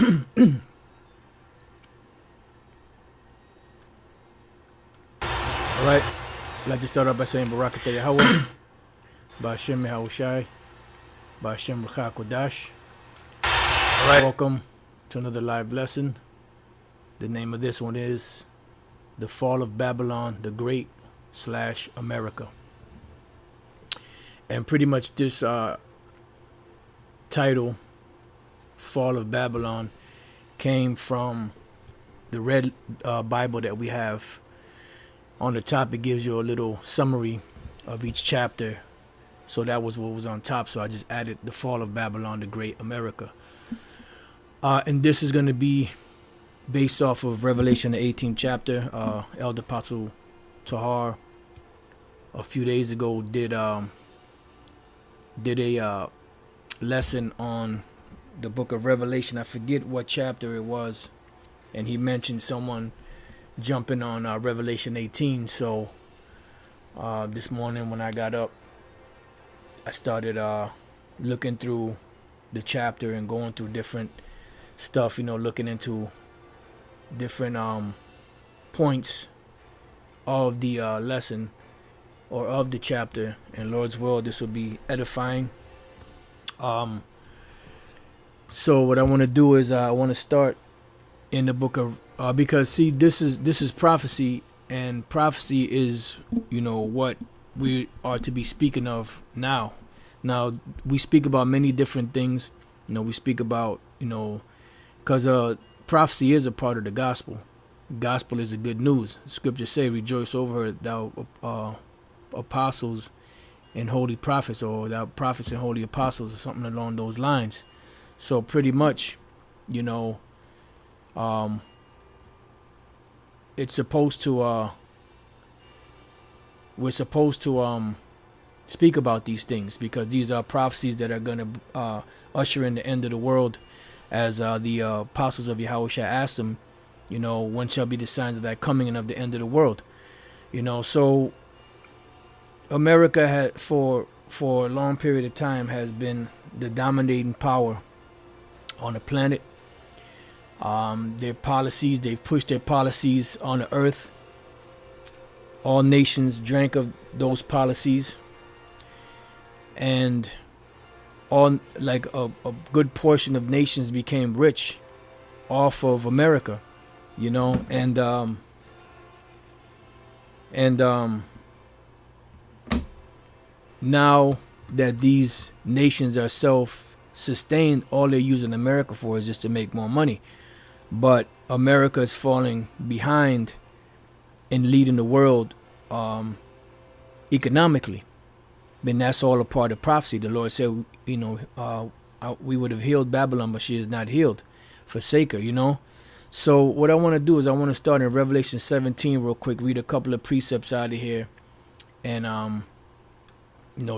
Alright, I'd like to start off by saying Barakatah Yahweh, Ba'ashem Yahushai, Ba'ashem Ruach HaKodesh. Alright, welcome to another live lesson. The name of this one is The Fall of Babylon the Great / America. And pretty much this title, Fall of Babylon, came from the red Bible that we have. On the top, it gives you a little summary of each chapter. So that was what was on top. So I just added The Fall of Babylon the Great America. And this is going to be based off of Revelation, the 18th chapter. Elder Apostle Tahar a few days ago did a lesson on the book of Revelation. I forget what chapter it was. And he mentioned someone jumping on Revelation 18. So this morning when I got up, I started looking through the chapter and going through different stuff, looking into different points of the lesson or of the chapter. And Lord's will, this will be edifying. So what I want to do is I want to start in the book of because see, this is prophecy, and prophecy is what we are to be speaking of now. We speak about many different things. We speak about because prophecy is a part of the gospel. Gospel is the good news. Scriptures say, "Rejoice over her, thou apostles and holy prophets," or thou prophets and holy apostles, or something along those lines. So pretty much, it's supposed to we're supposed to speak about these things, because these are prophecies that are going to usher in the end of the world, as the apostles of Yahushua asked them, when shall be the signs of that coming and of the end of the world. So America had for a long period of time has been the dominating power on the planet. Their policies, they've pushed their policies on the earth. All nations drank of those policies, and a good portion of nations became rich off of America, and now that these nations are self-sustained, all they're using America for is just to make more money. But America is falling behind in leading the world economically. And that's all a part of prophecy. The Lord said, we would have healed Babylon, but she is not healed. Forsake her, So what I want to do is I want to start in Revelation 17 real quick, read a couple of precepts out of here, and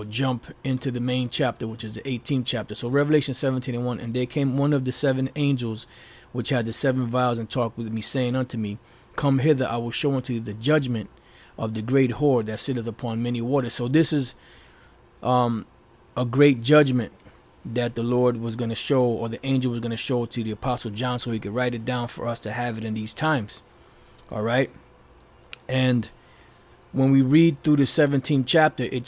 jump into the main chapter, which is the 18th chapter. So Revelation 17:1, and there came one of the 7 angels which had the 7 vials, and talked with me, saying unto me, Come hither, I will show unto you the judgment of the great whore that sitteth upon many waters. So this is a great judgment that the Lord was going to show, or the angel was going to show to the Apostle John, so he could write it down for us to have it in these times. All right. And when we read through the 17th chapter, it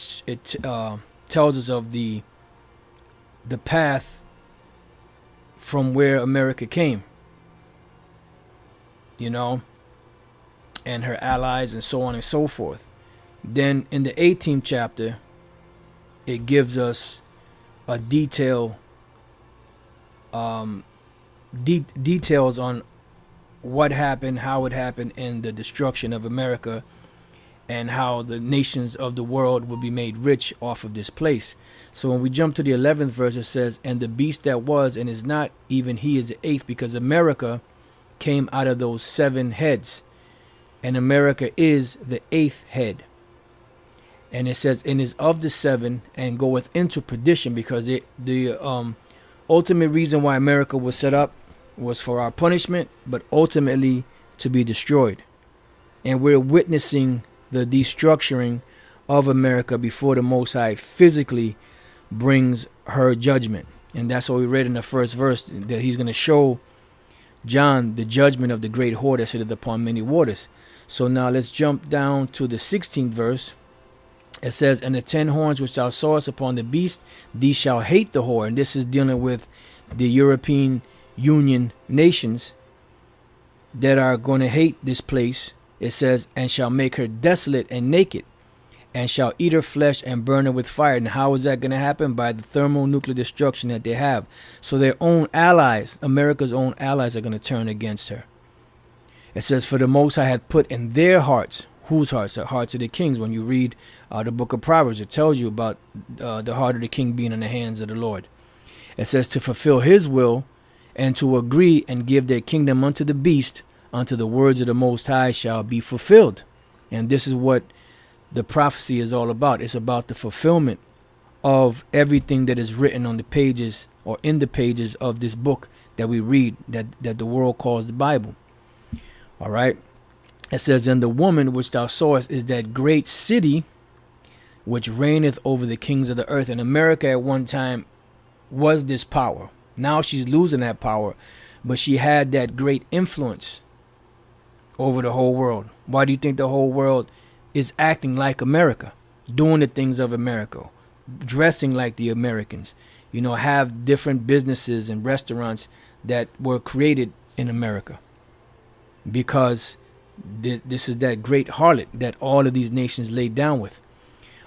tells us of the path from where America came, and her allies, and so on and so forth. Then in the 18th chapter, it gives us a details on what happened, how it happened, and the destruction of America, and how the nations of the world will be made rich off of this place. So when we jump to the 11th verse, it says, And the beast that was and is not, even he is the 8th, because America came out of those 7 heads, and America is the 8th head. And it says, and is of the 7, and goeth into perdition, because the ultimate reason why America was set up was for our punishment, but ultimately to be destroyed. And we're witnessing the destructuring of America before the Most High physically brings her judgment. And that's what we read in the first verse, that he's going to show John the judgment of the great whore that sitteth upon many waters. So now let's jump down to the 16th verse. It says, and the 10 horns which thou sawest upon the beast, these shall hate the whore. And this is dealing with the European Union nations that are going to hate this place. It says, and shall make her desolate and naked, and shall eat her flesh and burn her with fire. And how is that going to happen? By the thermonuclear destruction that they have. So their own allies, America's own allies, are going to turn against her. It says, for the Most High hath put in their hearts. Whose hearts? The hearts of the kings. When you read the book of Proverbs, it tells you about the heart of the king being in the hands of the Lord. It says to fulfill his will, and to agree and give their kingdom unto the beast, unto the words of the Most High shall be fulfilled. And this is what the prophecy is all about. It's about the fulfillment of everything that is written on the pages or in the pages of this book that we read, that the world calls the Bible. All right. It says, and the woman which thou sawest is that great city which reigneth over the kings of the earth. And America at one time was this power. Now she's losing that power, but she had that great influence over the whole world. Why do you think the whole world is acting like America, doing the things of America, dressing like the Americans, have different businesses and restaurants that were created in America? Because this is that great harlot that all of these nations laid down with.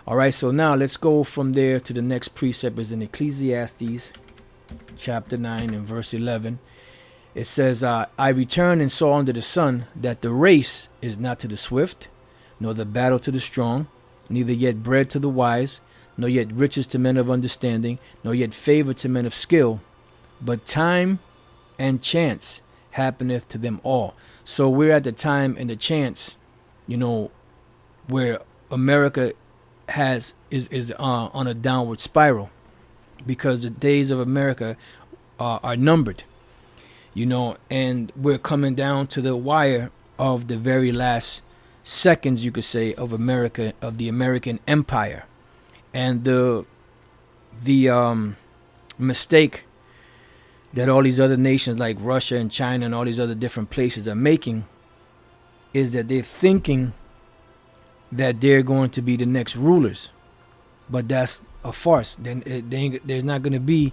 All right, so now let's go from there to the next precept is in Ecclesiastes chapter 9 and verse 11. It says, I returned and saw under the sun that the race is not to the swift, nor the battle to the strong, neither yet bread to the wise, nor yet riches to men of understanding, nor yet favor to men of skill, but time and chance happeneth to them all. So we're at the time and the chance, where America is on a downward spiral, because the days of America are numbered, and we're coming down to the wire of the very last seconds, you could say, of America, of the American empire. And the mistake that all these other nations like Russia and China and all these other different places are making is that they're thinking that they're going to be the next rulers, but that's a farce. Then they're not going to be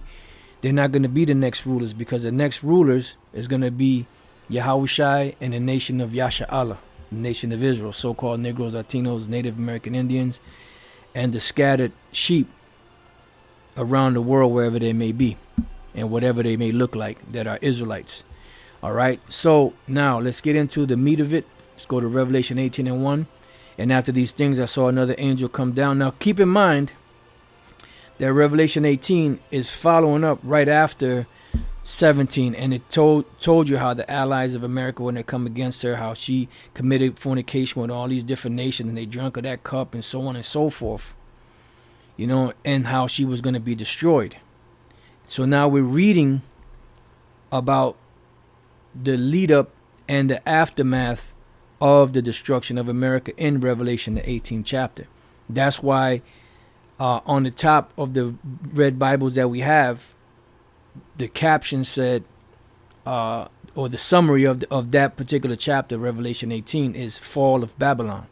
the next rulers, because the next rulers is going to be Yahushai and the nation of Yasha'Allah, the nation of Israel, so-called Negroes, Latinos, Native American Indians, and the scattered sheep around the world, wherever they may be and whatever they may look like, that are Israelites. All right, so now let's get into the meat of it. Let's go to Revelation 18 and 1. And after these things, I saw another angel come down. Now, keep in mind that Revelation 18 is following up right after 17. And it told you how the allies of America, when they come against her, how she committed fornication with all these different nations, and they drank of that cup, and so on and so forth. And how she was going to be destroyed. So now we're reading about the lead up and the aftermath of the destruction of America in Revelation, the 18th chapter. That's why on the top of the red Bibles that we have, the caption said, or the summary of that particular chapter, Revelation 18, is Fall of Babylon.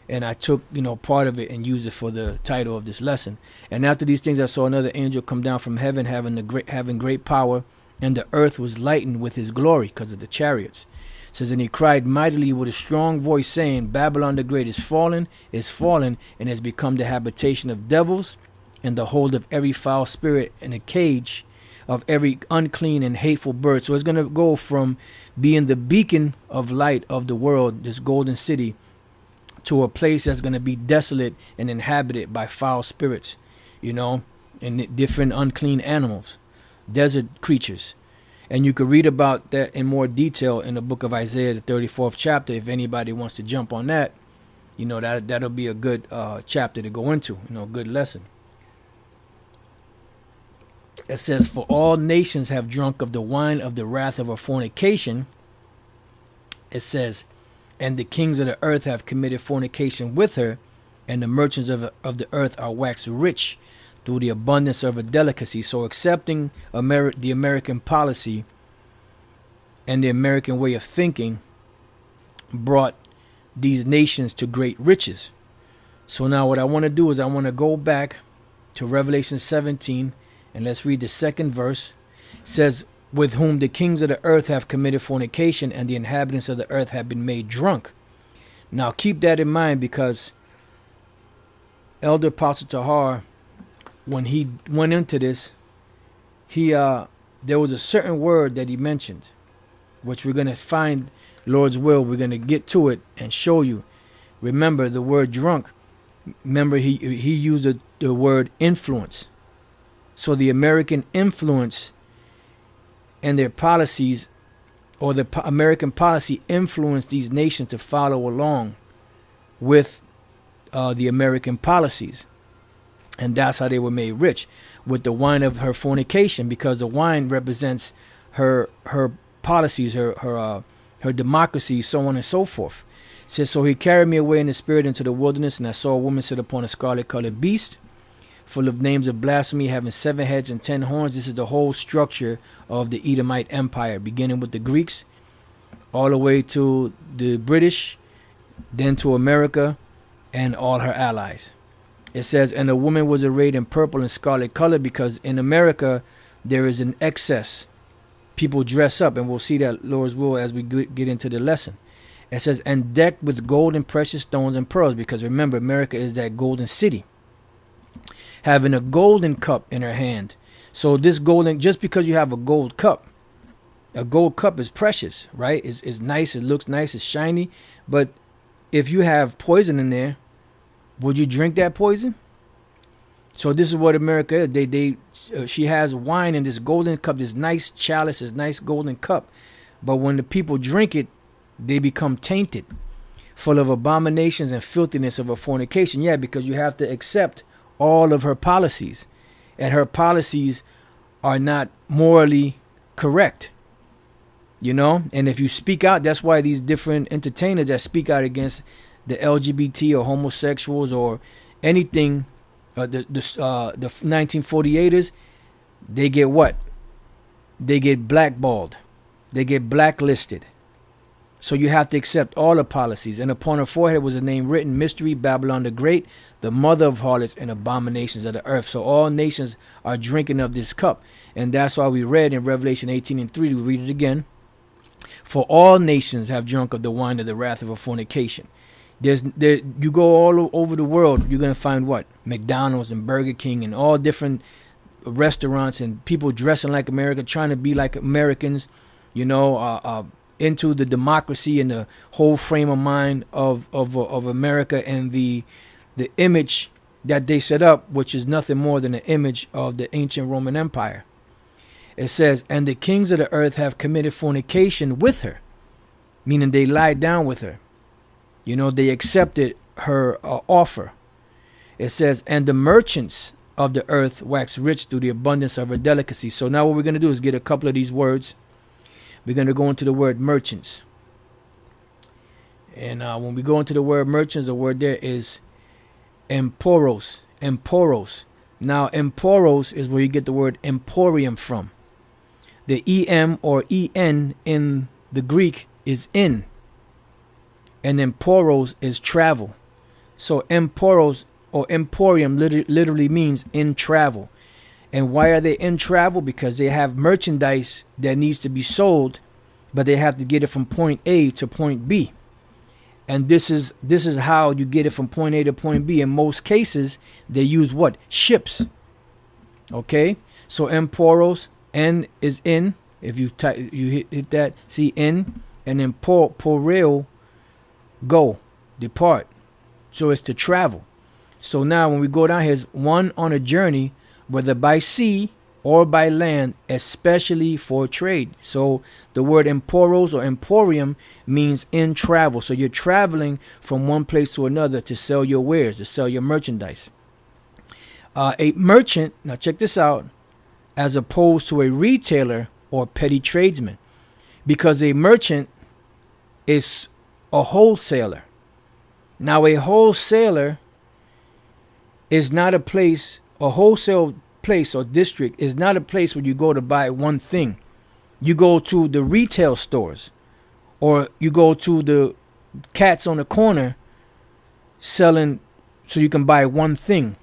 And I took, part of it and used it for the title of this lesson. And after these things, I saw another angel come down from heaven, having great power, and the earth was lightened with his glory, because of the chariots. It says, and he cried mightily with a strong voice, saying, Babylon the great is fallen, and has become the habitation of devils, and the hold of every foul spirit, and a cage of every unclean and hateful bird. So it's going to go from being the beacon of light of the world, this golden city, to a place that's going to be desolate and inhabited by foul spirits, and different unclean animals, desert creatures. And you could read about that in more detail in the book of Isaiah, the 34th chapter. If anybody wants to jump on that, that'll be a good chapter to go into, a good lesson. It says, for all nations have drunk of the wine of the wrath of her fornication. It says, and the kings of the earth have committed fornication with her, and the merchants of the earth are waxed rich through the abundance of her delicacy. So accepting the American policy and the American way of thinking brought these nations to great riches. So now what I want to do is I want to go back to Revelation 17, and let's read the second verse. It says, with whom the kings of the earth have committed fornication, and the inhabitants of the earth have been made drunk. Now keep that in mind, because Elder Apostle Tahar, when he went into this, there was a certain word that he mentioned, which we're going to find, Lord's will. We're going to get to it and show you. Remember the word drunk. Remember he used the word influence. So the American influence and their policies, or the American policy, influenced these nations to follow along with the American policies. And that's how they were made rich, with the wine of her fornication, because the wine represents her policies, her democracy, so on and so forth. It says, so he carried me away in the spirit into the wilderness, and I saw a woman sit upon a scarlet-colored beast, full of names of blasphemy, having 7 heads and 10 horns. This is the whole structure of the Edomite Empire, beginning with the Greeks, all the way to the British, then to America and all her allies. It says, and the woman was arrayed in purple and scarlet color, because in America there is an excess. People dress up, and we'll see that, Lord's will, as we get into the lesson. It says, and decked with gold and precious stones and pearls, because remember, America is that golden city, having a golden cup in her hand. So this golden, just because you have a gold cup is precious, right? It's nice, it looks nice, it's shiny. But if you have poison in there, would you drink that poison? So this is what America is. She has wine in this golden cup, this nice chalice, this nice golden cup. But when the people drink it, they become tainted, full of abominations and filthiness of a fornication. Yeah, because you have to accept all of her policies, and her policies are not morally correct, you know. And if you speak out, that's why these different entertainers that speak out against the LGBT or homosexuals or anything, the 1948ers, they get what? They get blackballed, they get blacklisted. So you have to accept all the policies. And upon her forehead was a name written, Mystery, Babylon the Great, the mother of harlots and abominations of the earth. So all nations are drinking of this cup. And that's why we read in Revelation 18:3, we read it again. For all nations have drunk of the wine of the wrath of a fornication. You go all over the world, you're going to find what? McDonald's and Burger King and all different restaurants, and people dressing like America, trying to be like Americans, you know, into the democracy and the whole frame of mind of America, and the image that they set up, which is nothing more than an image of the ancient Roman Empire. It says, and the kings of the earth have committed fornication with her, meaning they lied down with her. You know, they accepted her offer. It says, and the merchants of the earth wax rich through the abundance of her delicacy. So now what we're going to do is get a couple of these words. We're going to go into the word merchants. And when we go into the word merchants, the word there is emporos. Emporos. Now, emporos is where you get the word emporium from. The em or en in the Greek is in. And emporos is travel. So emporos or emporium literally means in travel. And why are they in travel? Because they have merchandise that needs to be sold, but they have to get it from point A to point B. And this is how you get it from point A to point B. In most cases, they use what? Ships. Okay? So emporos, N is in. If you hit that, see in, and then poreo, go, depart. So it's to travel. So now when we go down, here's one on a journey, whether by sea or by land, especially for trade. So the word emporos or emporium means in travel. So you're traveling from one place to another to sell your wares, to sell your merchandise. A merchant, now check this out, as opposed to a retailer or petty tradesman, because a merchant is a wholesaler. Now a wholesaler is not a place, a wholesale place or district is not a place where you go to buy one thing. You go to the retail stores, or you go to the cats on the corner selling so you can buy one thing.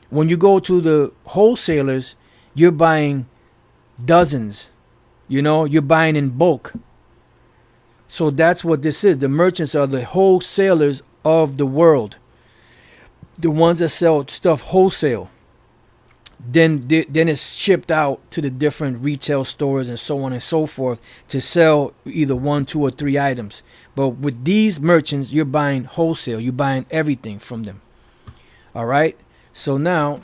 When you go to the wholesalers, you're buying dozens. You're buying in bulk. So that's what this is. The merchants are the wholesalers of the world, the ones that sell stuff wholesale. Then it's shipped out to the different retail stores and so on and so forth to sell either 1, 2, or 3 items. But with these merchants, you're buying wholesale. You're buying everything from them. All right. So now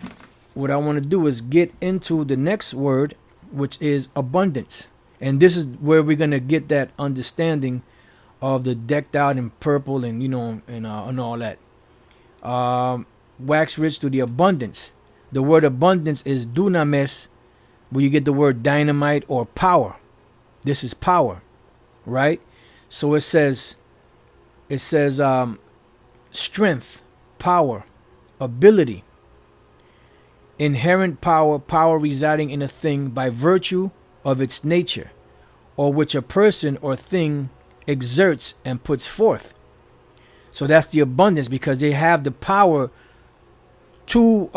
what I want to do is get into the next word, which is abundance. And this is where we're going to get that understanding of the decked out in purple and, and all that. Wax rich to the abundance. The word abundance is dunamis, where you get the word dynamite or power. This is power, right? So it says strength, power, ability, inherent power residing in a thing by virtue of its nature, or which a person or thing exerts and puts forth. So that's the abundance, because they have the power to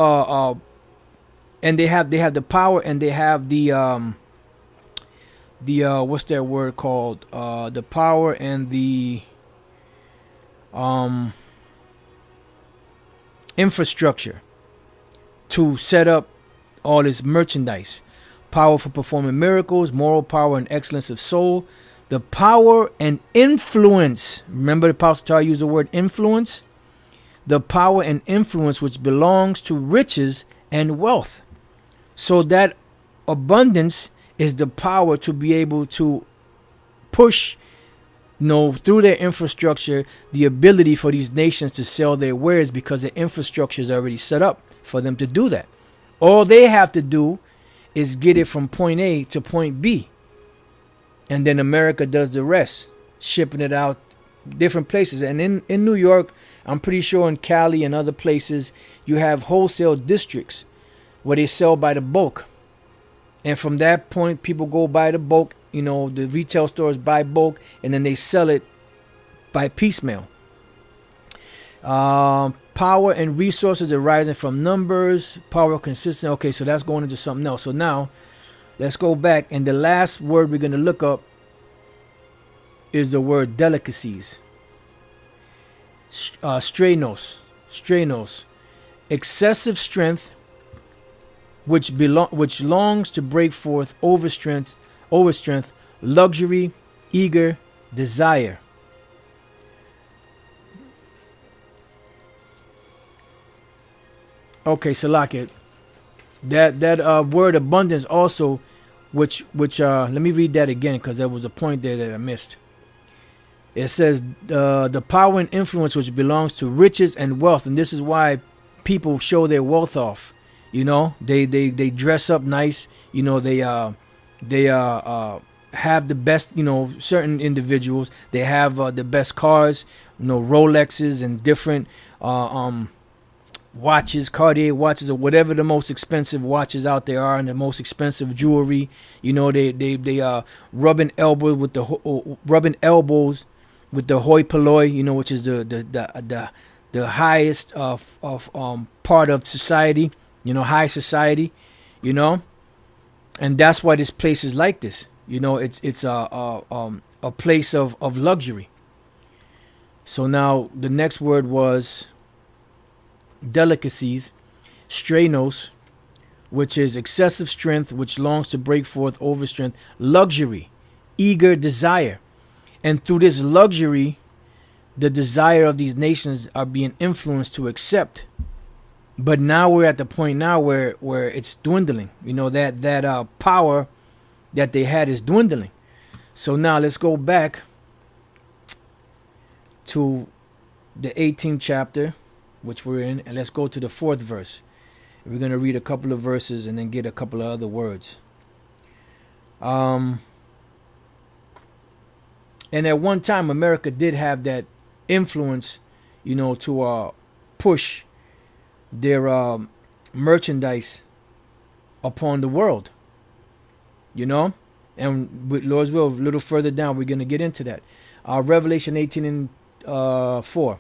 and they have the power, and they have the what's that word called, the power and the infrastructure to set up all this merchandise. Power for performing miracles, moral power and excellence of soul, the power and influence. Remember the Apostle Paul used the word influence? The power and influence which belongs to riches and wealth. So that abundance is the power to be able to push, through their infrastructure, the ability for these nations to sell their wares, because the infrastructure is already set up for them to do that. All they have to do is get it from point A to point B. And then America does the rest, shipping it out different places. And in New York, I'm pretty sure in Cali and other places, you have wholesale districts where they sell by the bulk. And from that point, people go by the bulk. The retail stores buy bulk, and then they sell it by piecemeal. Power and resources arising from numbers, power consistent. Okay, so that's going into something else. So now, let's go back. And the last word we're going to look up is the word delicacies. Strenos, excessive strength, which longs to break forth, overstrength, luxury, eager, desire. Okay, so like it. That word abundance also, which let me read that again, because there was a point there that I missed. It says the power and influence which belongs to riches and wealth, and this is why people show their wealth off. They dress up nice. They have the best. Certain individuals, they have the best cars. Rolexes and different watches, Cartier watches, or whatever the most expensive watches out there are, and the most expensive jewelry. They rubbing elbows with the hoi polloi, which is the highest of part of society, high society, and that's why this place is like this. It's a place of luxury. So now the next word was delicacies, strenos, which is excessive strength, which longs to break forth, overstrength, luxury, eager desire. And through this luxury, the desire of these nations are being influenced to accept. But now we're at the point now where it's dwindling. That power that they had is dwindling. So now let's go back to the 18th chapter, which we're in, and let's go to the 4th verse. We're going to read a couple of verses and then get a couple of other words. And at one time, America did have that influence, to push their merchandise upon the world. And with Lord's will, a little further down, we're going to get into that. Revelation 18 and 4.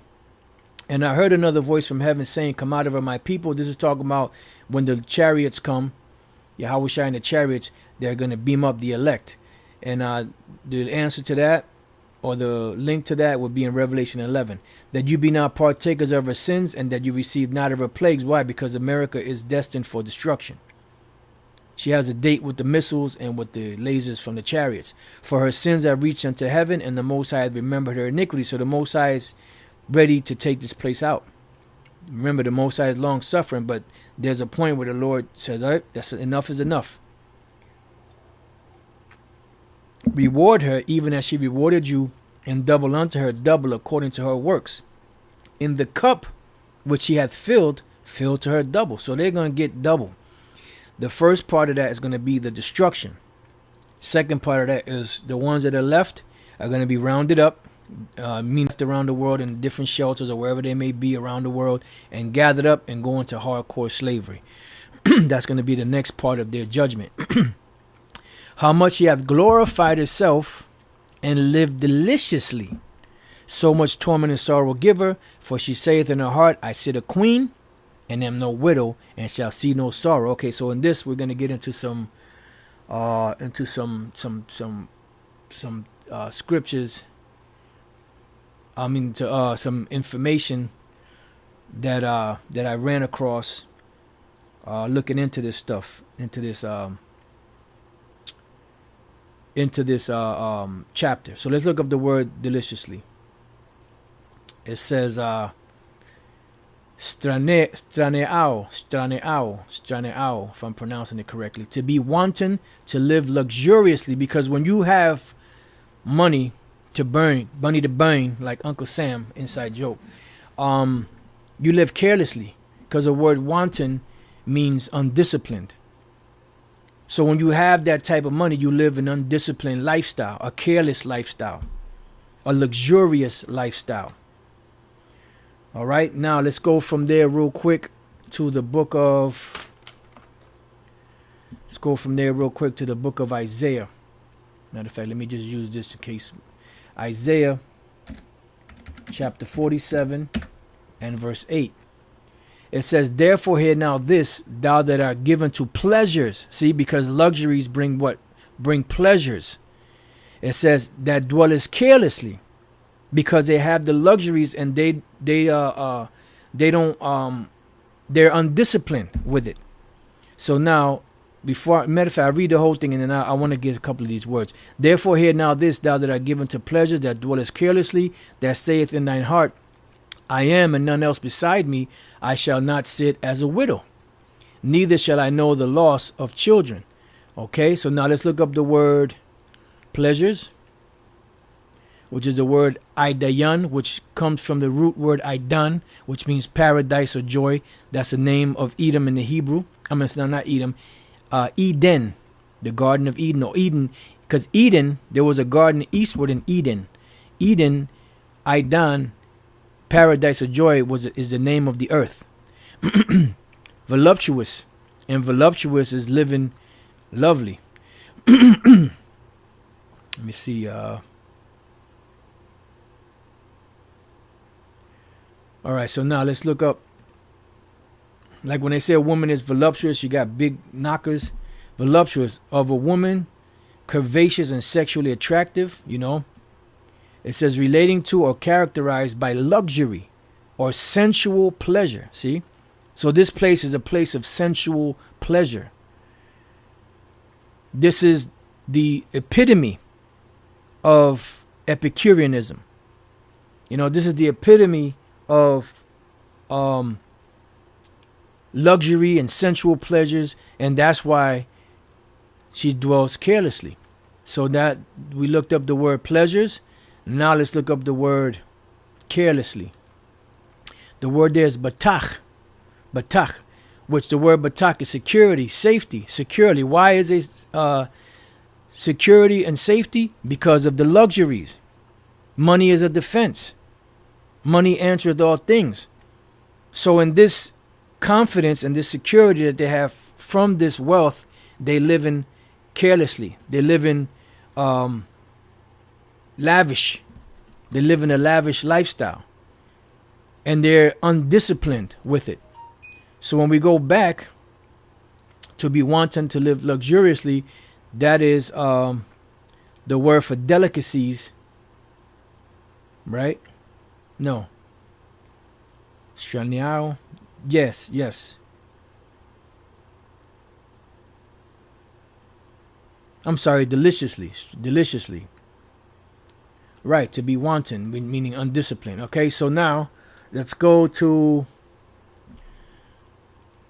And I heard another voice from heaven saying, come out of her, my people. This is talking about when the chariots come. Yahweh Shai and the chariots, they're going to beam up the elect. And the answer to that, or the link to that, would be in Revelation 11. That you be not partakers of her sins, and that you receive not of her plagues. Why? Because America is destined for destruction. She has a date with the missiles and with the lasers from the chariots. For her sins have reached unto heaven, and the Most High has remembered her iniquity. So the Most High is ready to take this place out. Remember, the Most High is long suffering, but there's a point where the Lord says, all right, that's enough is enough. Reward her even as she rewarded you, and double unto her double according to her works. In the cup which she hath filled, fill to her double. So they're going to get double. The first part of that is going to be the destruction. Second part of that is the ones that are left are going to be rounded up, left around the world in different shelters or wherever they may be around the world, and gathered up and go into hardcore slavery. That's going to be the next part of their judgment. How much she hath glorified herself and lived deliciously. So much torment and sorrow give her, for she saith in her heart, I sit a queen, and am no widow, and shall see no sorrow. Okay, so in this we're gonna get into some scriptures. I mean, to some information that I ran across looking into this stuff, into this chapter. So let's look up the word deliciously. It says straneao, if I'm pronouncing it correctly. To be wanton, to live luxuriously, because when you have money to burn, like Uncle Sam, inside joke, you live carelessly, because the word wanton means undisciplined. So when you have that type of money, you live an undisciplined lifestyle, a careless lifestyle, a luxurious lifestyle. All right, now let's go from there real quick to the book of, Isaiah. Matter of fact, let me just use this in case. Isaiah chapter 47 and verse 8. It says, therefore hear now this, thou that art given to pleasures. See, because luxuries bring what? Bring pleasures. It says, that dwellest carelessly, because they have the luxuries and they don't, they're undisciplined with it. So now, matter of fact, I read the whole thing, and then I want to get a couple of these words. Therefore hear now this, thou that art given to pleasures, that dwellest carelessly, that saith in thine heart, I am and none else beside me, I shall not sit as a widow, neither shall I know the loss of children. Okay, so now let's look up the word pleasures, which is the word idayan, which comes from the root word idan, which means paradise or joy. That's the name of Edom in the Hebrew. I mean, it's not Edom, Eden, the Garden of Eden, or Eden, because Eden, there was a garden eastward in Eden. Eden, Idan, paradise or joy is the name of the earth. Voluptuous, and voluptuous is living lovely. Let me see. All right, so now let's look up. Like when they say a woman is voluptuous, she got big knockers. Voluptuous, of a woman, curvaceous and sexually attractive, you know. It says relating to or characterized by luxury or sensual pleasure. See? So this place is a place of sensual pleasure. This is the epitome of Epicureanism. You know, this is the epitome of luxury and sensual pleasures, and that's why she dwells carelessly. So that we looked up the word pleasures. Now let's look up the word carelessly. The word there is batach, which the word batach is security, safety, securely. Why is it security and safety? Because of the luxuries. Money is a defense. Money answereth all things. So in this confidence and this security that they have from this wealth, they live in carelessly. They live in lavish. They live in a lavish lifestyle. And they're undisciplined with it. So when we go back to be wanton, to live luxuriously, that is the word for delicacies, right? No. Straniao. Yes, yes. I'm sorry, deliciously. Deliciously. Right, to be wanton, meaning undisciplined. Okay, so now let's go to.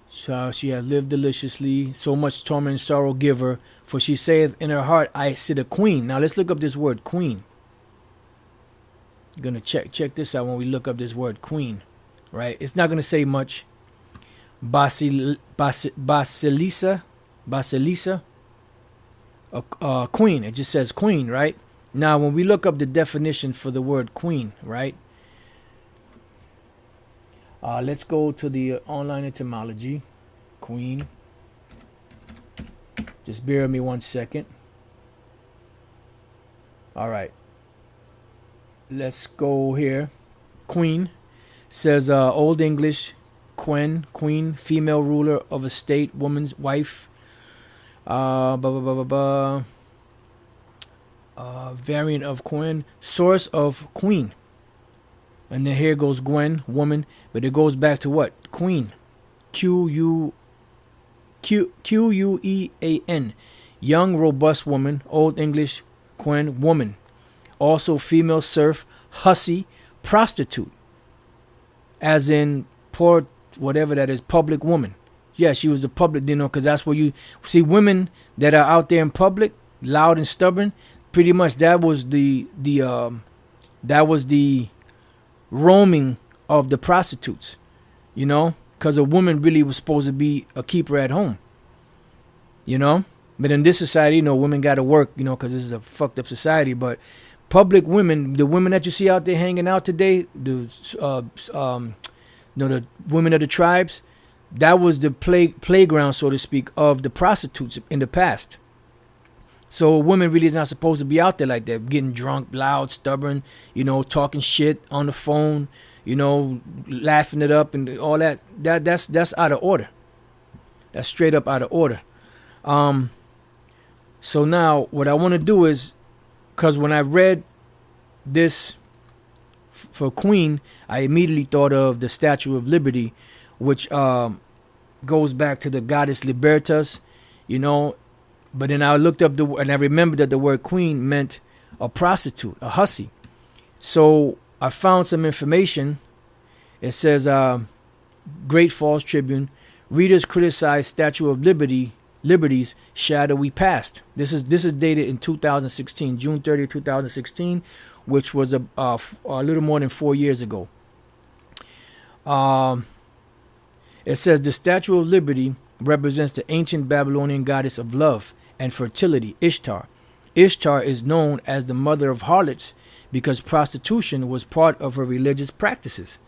So she had lived deliciously, so much torment and sorrow give her, for she saith in her heart, I sit a queen. Now let's look up this word queen. Gonna check this out when we look up this word queen. Right? It's not gonna say much. Basilisa, queen. It just says queen, right? Now when we look up the definition for the word queen, right? Let's go to the online etymology. Queen. Just bear with me 1 second. All right. Let's go here. Queen says Old English, quen, queen, female ruler of a state, woman's wife. Variant of queen, source of queen. And then here goes Gwen, woman, but it goes back to what? Queen. Quean. Young, robust woman. Old English, Queen, woman. Also female serf, hussy, prostitute. As in poor, whatever that is, public woman. Yeah, she was a public, because that's where you see women that are out there in public, loud and stubborn. Pretty much that was the roaming of the prostitutes, because a woman really was supposed to be a keeper at home, But in this society, women got to work, because this is a fucked up society. But public women, the women that you see out there hanging out today, the women of the tribes, that was the playground, so to speak, of the prostitutes in the past. So a woman really is not supposed to be out there like that, getting drunk, loud, stubborn, talking shit on the phone, laughing it up and all that. That's out of order. That's straight up out of order. So now what I want to do is, because when I read this for Queen, I immediately thought of the Statue of Liberty, which goes back to the goddess Libertas, But then I looked up and I remembered that the word queen meant a prostitute, a hussy. So I found some information. It says, Great Falls Tribune, readers criticize Statue of Liberty's shadowy past. This is dated in 2016, June 30, 2016, which was a little more than 4 years ago. It says the Statue of Liberty represents the ancient Babylonian goddess of love and fertility, Ishtar. Ishtar is known as the mother of harlots because prostitution was part of her religious practices.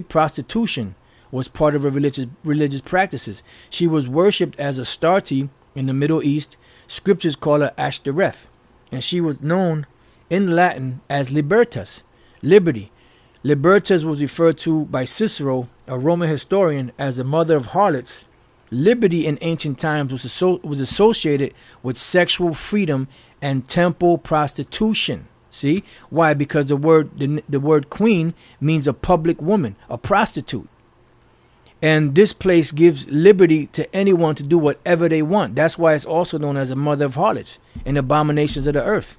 Prostitution was part of her religious practices. She was worshipped as Astarte in the Middle East. Scriptures call her Ashtoreth, and she was known in Latin as Libertas, liberty. Libertas was referred to by Cicero, a Roman historian, as the mother of harlots. Liberty in ancient times was associated with sexual freedom and temple prostitution. See? Why? Because the word queen means a public woman, a prostitute. And this place gives liberty to anyone to do whatever they want. That's why it's also known as a mother of harlots and abominations of the earth.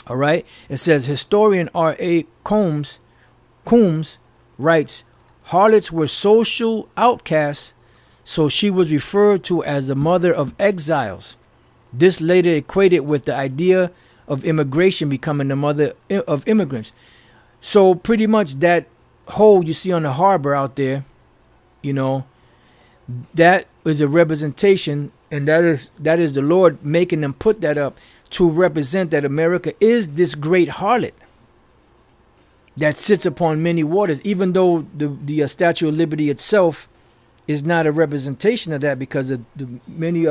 All right? It says historian R.A. Coombs writes, harlots were social outcasts, so she was referred to as the mother of exiles. This later equated with the idea of immigration becoming the mother of immigrants. So pretty much that hole you see on the harbor out there, that is a representation, and that is the Lord making them put that up to represent that America is this great harlot that sits upon many waters, even though the Statue of Liberty itself is not a representation of that, because the many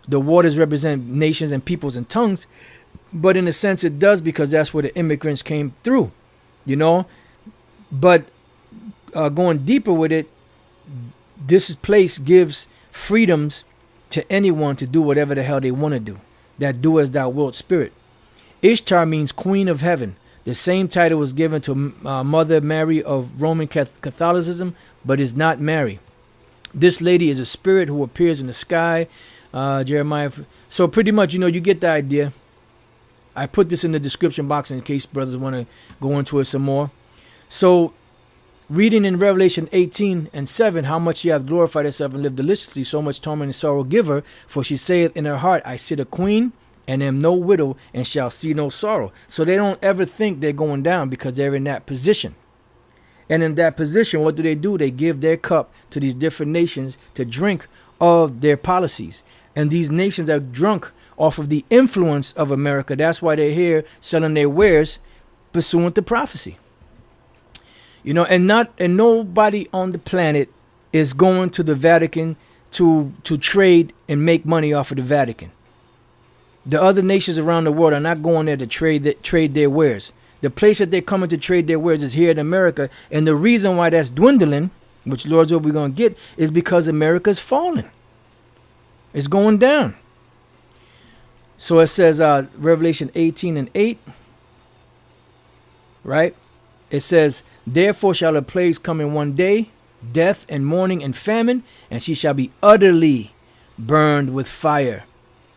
the waters represent nations and peoples and tongues, but in a sense it does, because that's where the immigrants came through, you know. But going deeper with it, this place gives freedoms to anyone to do whatever the hell they want to do. That do as thou wilt spirit. Ishtar means Queen of Heaven. The same title was given to Mother Mary of Roman Catholicism, but is not Mary. This lady is a spirit who appears in the sky. Jeremiah. So pretty much, you know, you get the idea. I put this in the description box in case brothers want to go into it some more. So, reading in Revelation 18:7, how much she hath glorified herself and lived deliciously, so much torment and sorrow give her. For she saith in her heart, I sit a queen, and am no widow, and shall see no sorrow. So they don't ever think they're going down, because they're in that position. And in that position, what do? They give their cup to these different nations to drink of their policies. And these nations are drunk off of the influence of America. That's why they're here selling their wares pursuant to prophecy. You know, and nobody on the planet is going to the Vatican to trade and make money off of the Vatican. The other nations around the world are not going there to trade their wares. The place that they're coming to trade their wares is here in America. And the reason why that's dwindling, which Lord's will we're going to get, is because America's falling. It's going down. So it says Revelation 18:8, right? It says, therefore shall the plagues come in one day, death and mourning and famine, and she shall be utterly burned with fire.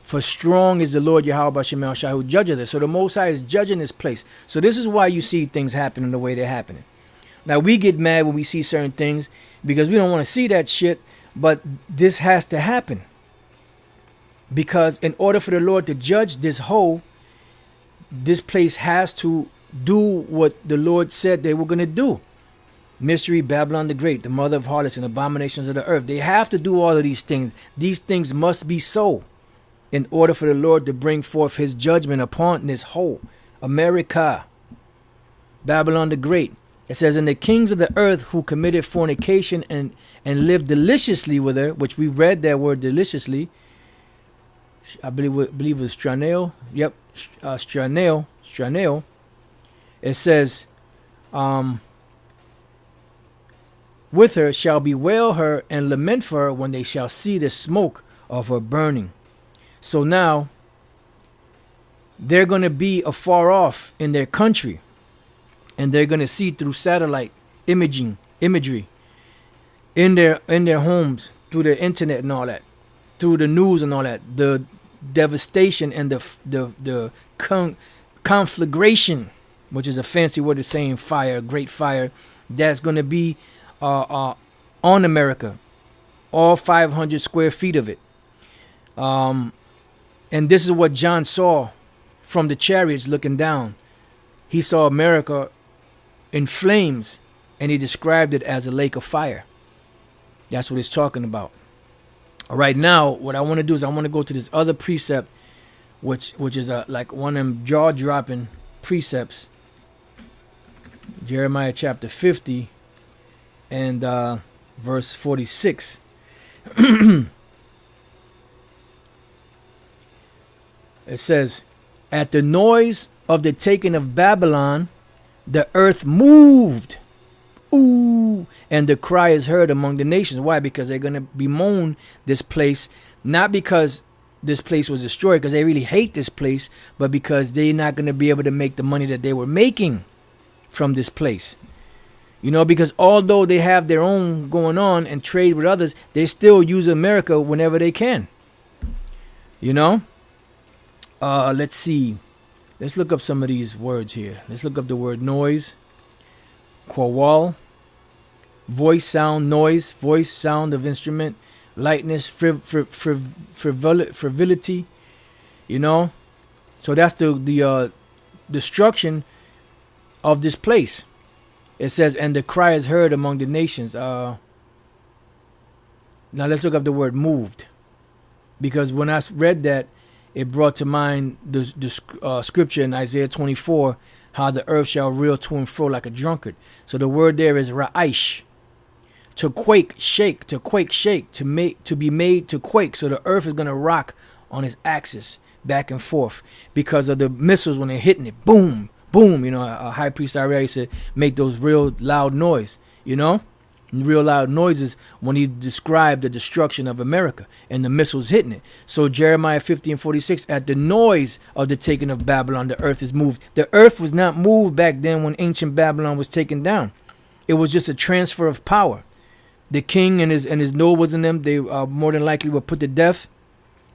For strong is the Lord Yahweh Shemel Shai who judgeth it. So the Most High is judging this place. So this is why you see things happening the way they're happening. Now we get mad when we see certain things because we don't want to see that shit, but this has to happen. Because in order for the Lord to judge this place has to do what the Lord said they were going to do. Mystery, Babylon the Great, the mother of harlots and abominations of the earth. They have to do all of these things. These things must be so in order for the Lord to bring forth his judgment upon this whole America. Babylon the Great. It says, and the kings of the earth who committed fornication and lived deliciously with her, which we read that word deliciously. I believe it was Straneo. Yep, Straneo. It says, with her shall bewail her and lament for her when they shall see the smoke of her burning. So now they're going to be afar off in their country, and they're going to see through satellite imagery in their homes, through the internet and all that, through the news and all that, the devastation and the conflagration, which is a fancy word of saying fire, great fire, that's going to be on America, all 500 square feet of it. And this is what John saw from the chariots looking down. He saw America in flames, and he described it as a lake of fire. That's what he's talking about. All right, now what I want to do is I want to go to this other precept, which is like one of them jaw-dropping precepts. Jeremiah chapter 50 and verse 46. It says, at the noise of the taking of Babylon, the earth moved. Ooh, and the cry is heard among the nations. Why? Because they're going to bemoan this place, not because this place was destroyed, because they really hate this place, but because they're not going to be able to make the money that they were making from this place. You know, because although they have their own going on and trade with others, they still use America whenever they can. You know? Let's see. Let's look up some of these words here. Let's look up the word noise. Quawal. Voice, sound, noise. Voice, sound of instrument. Lightness, frivolity. You know? So that's the destruction of this place. It says, and the cry is heard among the nations. Now let's look up the word moved. Because when I read that, it brought to mind the scripture in Isaiah 24, how the earth shall reel to and fro like a drunkard. So the word there is ra'aish. To quake, shake, to be made to quake. So the earth is going to rock on his axis back and forth because of the missiles when they're hitting it. Boom, boom. You know, High Priest Ariel used to make those real loud noise, you know, real loud noises when he described the destruction of America and the missiles hitting it. So Jeremiah 50:46, at the noise of the taking of Babylon, the earth is moved. The earth was not moved back then when ancient Babylon was taken down. It was just a transfer of power. The king and his nobles and them, they more than likely were put to death.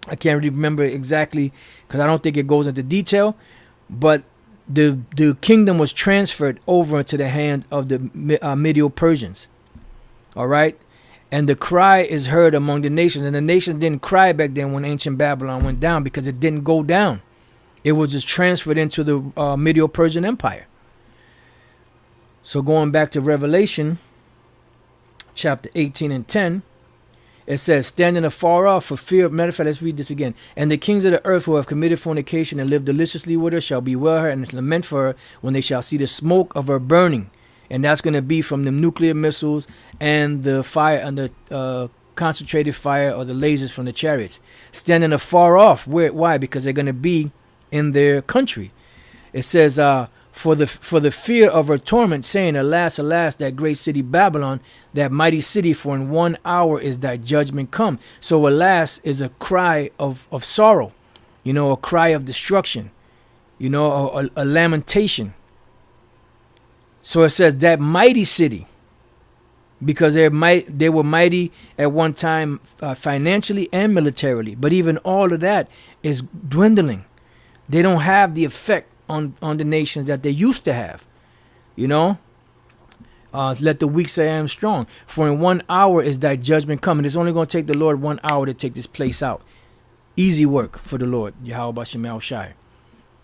I can't really remember exactly because I don't think it goes into detail, but the kingdom was transferred over into the hand of the Medo Persians. All right. And the cry is heard among the nations. And the nations didn't cry back then when ancient Babylon went down because it didn't go down. It was just transferred into the Medo Persian Empire. So going back to Revelation chapter 18 and 10, it says, standing afar off for fear of, matter of fact, let's read this again. And the kings of the earth who have committed fornication and lived deliciously with her shall bewail her and lament for her when they shall see the smoke of her burning. And that's going to be from the nuclear missiles and the fire and the concentrated fire or the lasers from the chariots. Standing afar off. Why? Because they're going to be in their country. It says, for the fear of her torment, saying, alas, alas, that great city Babylon, that mighty city, for in 1 hour is thy judgment come. So alas is a cry of sorrow, you know, a cry of destruction, you know, a lamentation. So it says that mighty city, because they were mighty at one time financially and militarily. But even all of that is dwindling. They don't have the effect on the nations that they used to have. You know, let the weak say I am strong. For in 1 hour is thy judgment coming. It's only going to take the Lord 1 hour to take this place out. Easy work for the Lord. Yahweh Shemal Shai.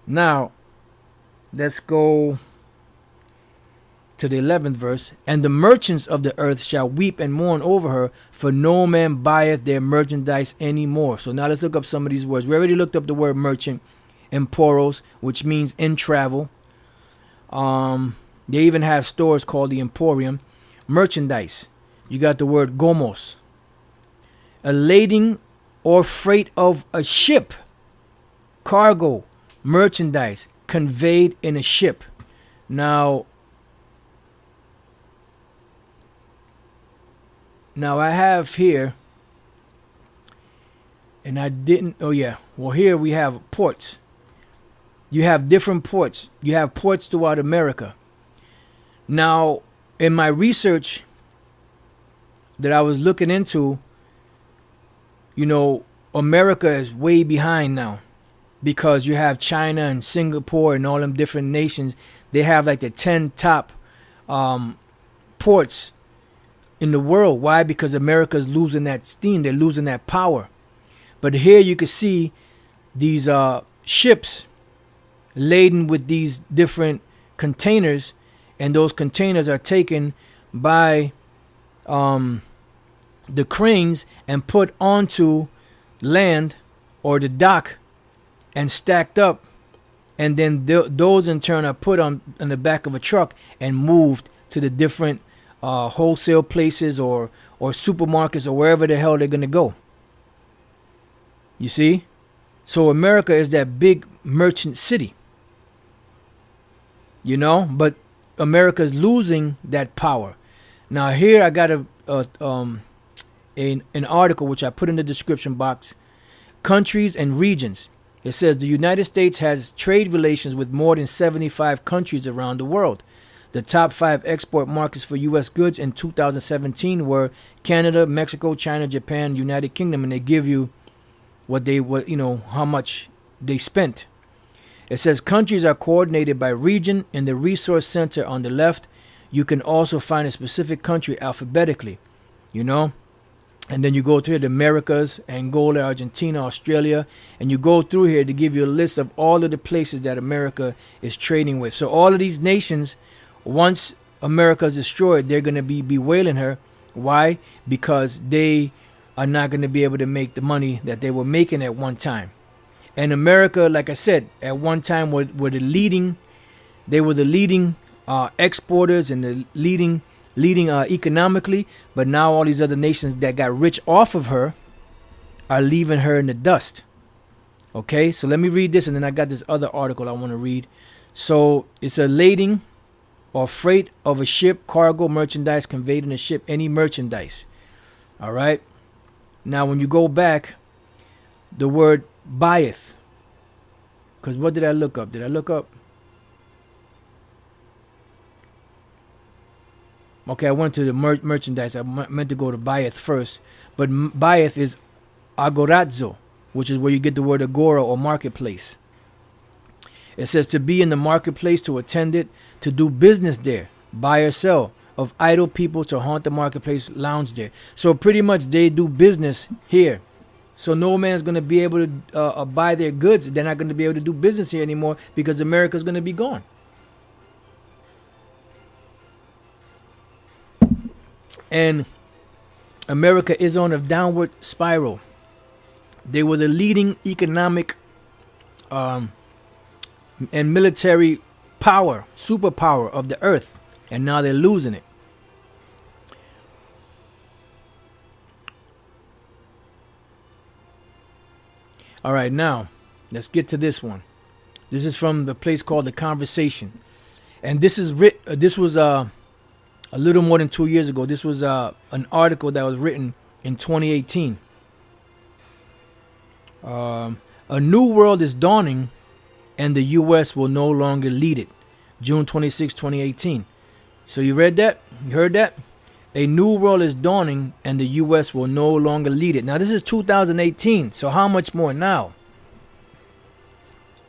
Now, let's go to the 11th verse. And the merchants of the earth shall weep and mourn over her, for no man buyeth their merchandise any more. So now let's look up some of these words. We already looked up the word merchant, emporos, which means in travel. They even have stores called the Emporium. Merchandise, you got the word gomos, a lading or freight of a ship. Cargo, merchandise conveyed in a ship. Now I have here, and I didn't, oh yeah, well here we have ports. You have different ports. You have ports throughout America. Now, in my research that I was looking into, you know, America is way behind now because you have China and Singapore and all them different nations. They have like the 10 top ports in the world. Why? Because America's losing that steam. They're losing that power. But here you can see these ships laden with these different containers, and those containers are taken by the cranes and put onto land or the dock and stacked up, and then those in turn are put on the back of a truck and moved to the different wholesale places or supermarkets or wherever the hell they're going to go. You see? So America is that big merchant city. You know, but America's losing that power. Now here I got an article which I put in the description box. Countries and regions. It says the United States has trade relations with more than 75 countries around the world. The top 5 export markets for U.S. goods in 2017 were Canada, Mexico, China, Japan, United Kingdom, and they give you how much they spent. It says countries are coordinated by region. In the resource center on the left, you can also find a specific country alphabetically, you know. And then you go through the Americas, Angola, Argentina, Australia, and you go through here to give you a list of all of the places that America is trading with. So all of these nations, once America is destroyed, they're going to be bewailing her. Why? Because they are not going to be able to make the money that they were making at one time. And America, like I said, at one time were the leading exporters and the leading economically. But now all these other nations that got rich off of her are leaving her in the dust. Okay, so let me read this, and then I got this other article I want to read. So it's a lading or freight of a ship, cargo, merchandise conveyed in a ship, any merchandise. All right. Now, when you go back, the word buyeth, because what did I look up? Did I look up? Okay, I went to the merchandise. I meant to go to buyeth first, but buyeth is agorazo, which is where you get the word agora or marketplace. It says to be in the marketplace, to attend it, to do business there, buy or sell, of idle people to haunt the marketplace, lounge there. So pretty much they do business here. So no man's going to be able to buy their goods. They're not going to be able to do business here anymore because America's going to be gone. And America is on a downward spiral. They were the leading economic and military power, superpower of the earth, and now they're losing it. All right, now let's get to this one. This is from the place called The Conversation, and this is this was a little more than 2 years ago. This was an article that was written in 2018. A new world is dawning, and the U.S. will no longer lead it. June 26, 2018. So you read that? You heard that? A new world is dawning, and the U.S. will no longer lead it. Now, this is 2018, so how much more now?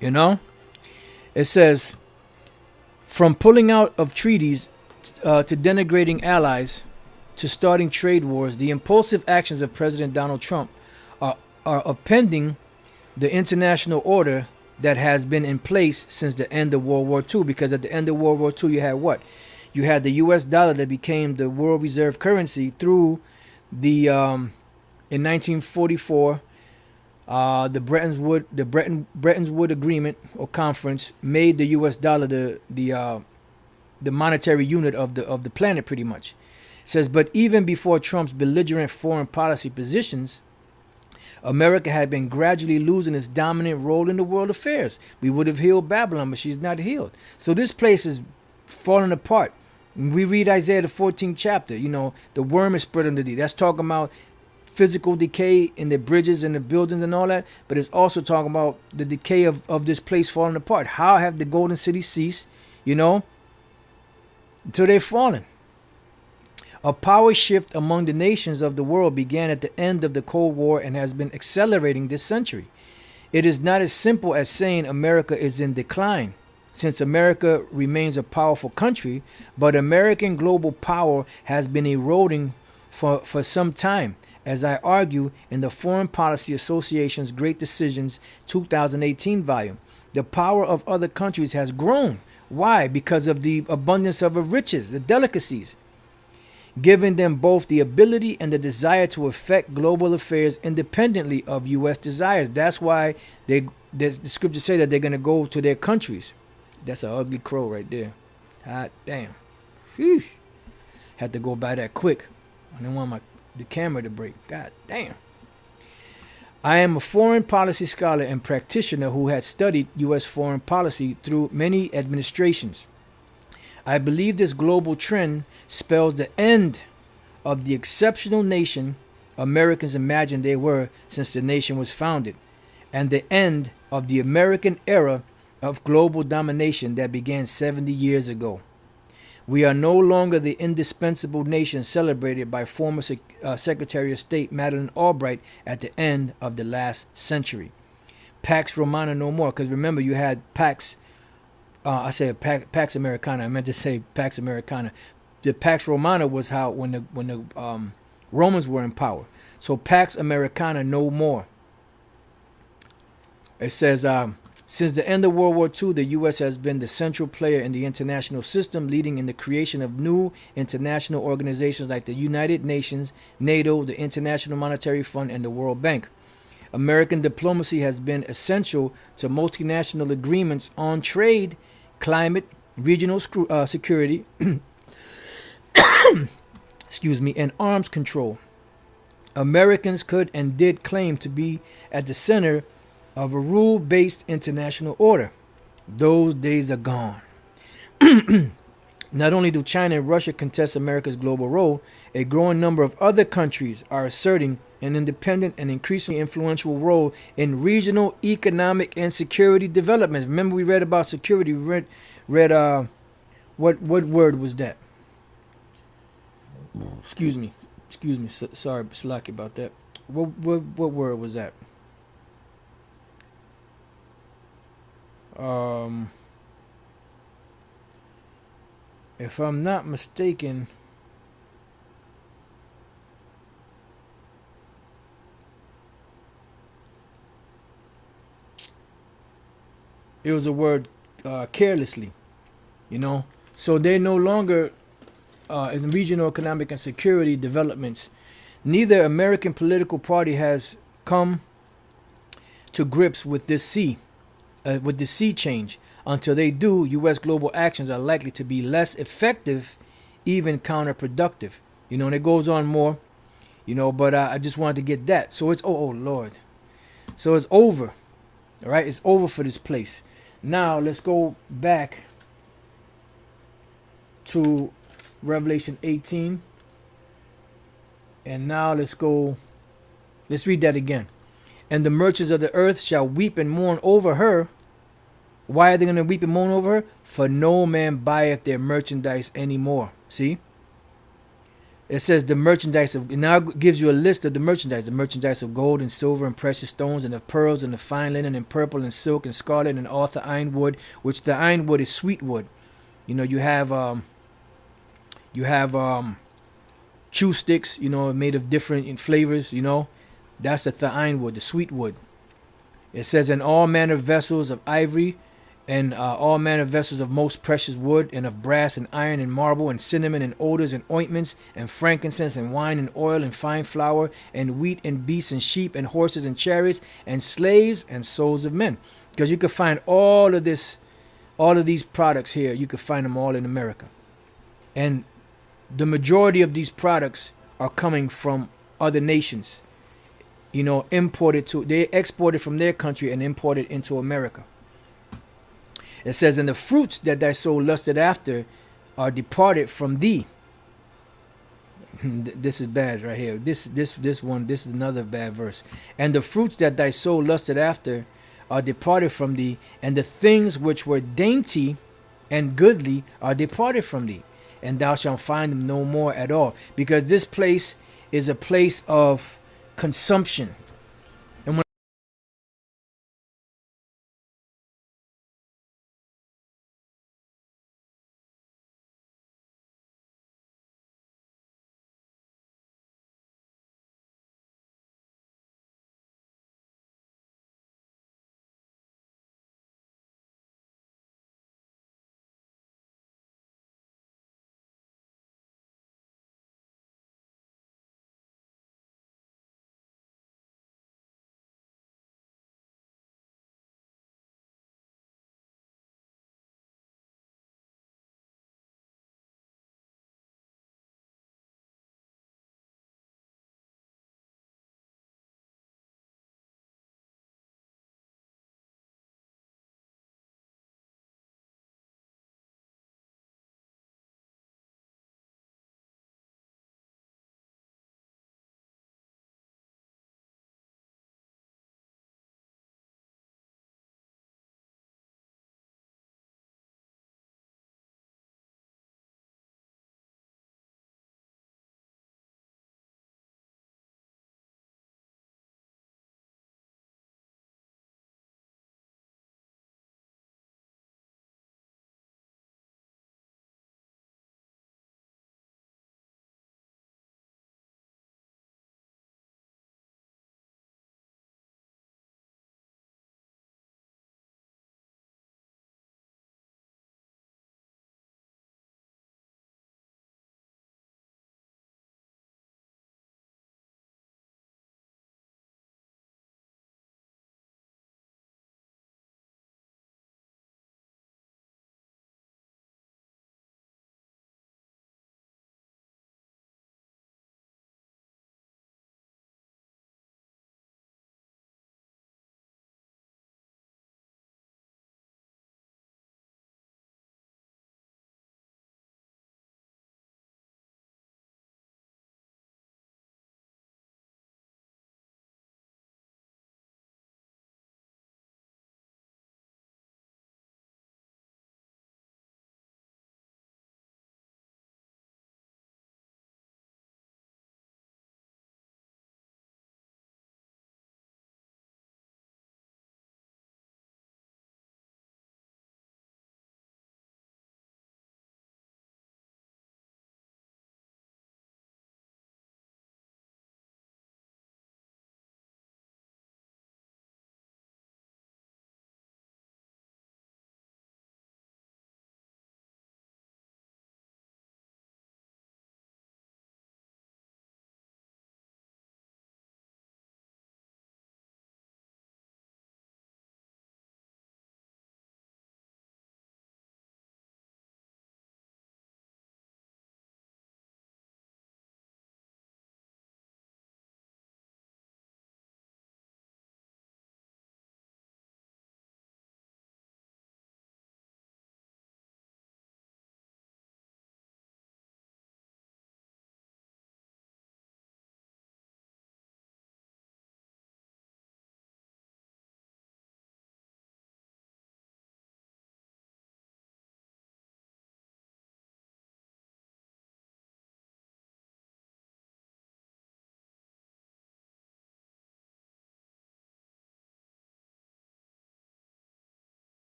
You know? It says, from pulling out of treaties to denigrating allies to starting trade wars, the impulsive actions of President Donald Trump are upending the international order that has been in place since the end of World War II. Because at the end of World War II, you had what? You had the U.S. dollar that became the world reserve currency through the in 1944, the Bretton Woods Agreement or conference made the U.S. dollar the monetary unit of the planet, pretty much. It says, but even before Trump's belligerent foreign policy positions, America had been gradually losing its dominant role in the world affairs. We would have healed Babylon, but she's not healed. So this place is falling apart. When we read Isaiah the 14th chapter, you know, the worm is spread under thee. That's talking about physical decay in the bridges and the buildings and all that, but it's also talking about the decay of this place falling apart. How have the golden cities ceased, you know, until they're fallen? A power shift among the nations of the world began at the end of the Cold War and has been accelerating this century. It is not as simple as saying America is in decline, since America remains a powerful country, but American global power has been eroding for some time. As I argue in the Foreign Policy Association's Great Decisions 2018 volume, the power of other countries has grown. Why? Because of the abundance of the riches, the delicacies, giving them both the ability and the desire to affect global affairs independently of U.S. desires. That's why the scriptures say that they're going to go to their countries. That's an ugly crow right there. Hot damn. Phew. Had to go by that quick. I didn't want the camera to break. God damn. I am a foreign policy scholar and practitioner who has studied U.S. foreign policy through many administrations. I believe this global trend spells the end of the exceptional nation Americans imagined they were since the nation was founded, and the end of the American era of global domination that began 70 years ago. We are no longer the indispensable nation celebrated by former Secretary of State Madeleine Albright at the end of the last century. Pax Romana no more, because remember you had Pax, I said Pax Americana, I meant to say Pax Americana. The Pax Romana was how when the Romans were in power. So Pax Americana no more. It says, since the end of World War II, the U.S. has been the central player in the international system, leading in the creation of new international organizations like the United Nations, NATO, the International Monetary Fund, and the World Bank. American diplomacy has been essential to multinational agreements on trade, climate, regional security, excuse me, and arms control. Americans could and did claim to be at the center of a rule-based international order. Those days are gone. Not only do China and Russia contest America's global role, a growing number of other countries are asserting an independent and increasingly influential role in regional economic and security developments. Remember, we read about security. We read what word was that? Excuse me. Sorry, Slaki, about that. What word was that? If I'm not mistaken, it was a word, carelessly, you know. So they're no longer in regional economic and security developments. Neither American political party has come to grips with this sea change. Until they do, U.S. global actions are likely to be less effective, even counterproductive. You know, and it goes on more, you know, but I just wanted to get that. So it's, oh Lord. So it's over. All right, it's over for this place. Now let's go back to Revelation 18. And now let's read that again. And the merchants of the earth shall weep and mourn over her. Why are they going to weep and mourn over her? For no man buyeth their merchandise anymore. See? It says the merchandise of, now it gives you a list of the merchandise of gold and silver and precious stones and of pearls and of fine linen and purple and silk and scarlet and all the ironwood, which the ironwood is sweet wood. You know, you have chew sticks, you know, made of different flavors, you know. That's the ironwood, the sweet wood. It says, in all manner of vessels of ivory, and all manner of vessels of most precious wood, and of brass and iron and marble, and cinnamon and odors and ointments, and frankincense and wine and oil and fine flour, and wheat and beasts and sheep and horses and chariots, and slaves and souls of men. Because you could find all of these products here. You could find them all in America. And the majority of these products are coming from other nations. You know, they exported from their country and imported into America. It says, and the fruits that thy soul lusted after are departed from thee. This is bad right here. This is another bad verse. And the fruits that thy soul lusted after are departed from thee, and the things which were dainty and goodly are departed from thee, and thou shalt find them no more at all. Because this place is a place of consumption.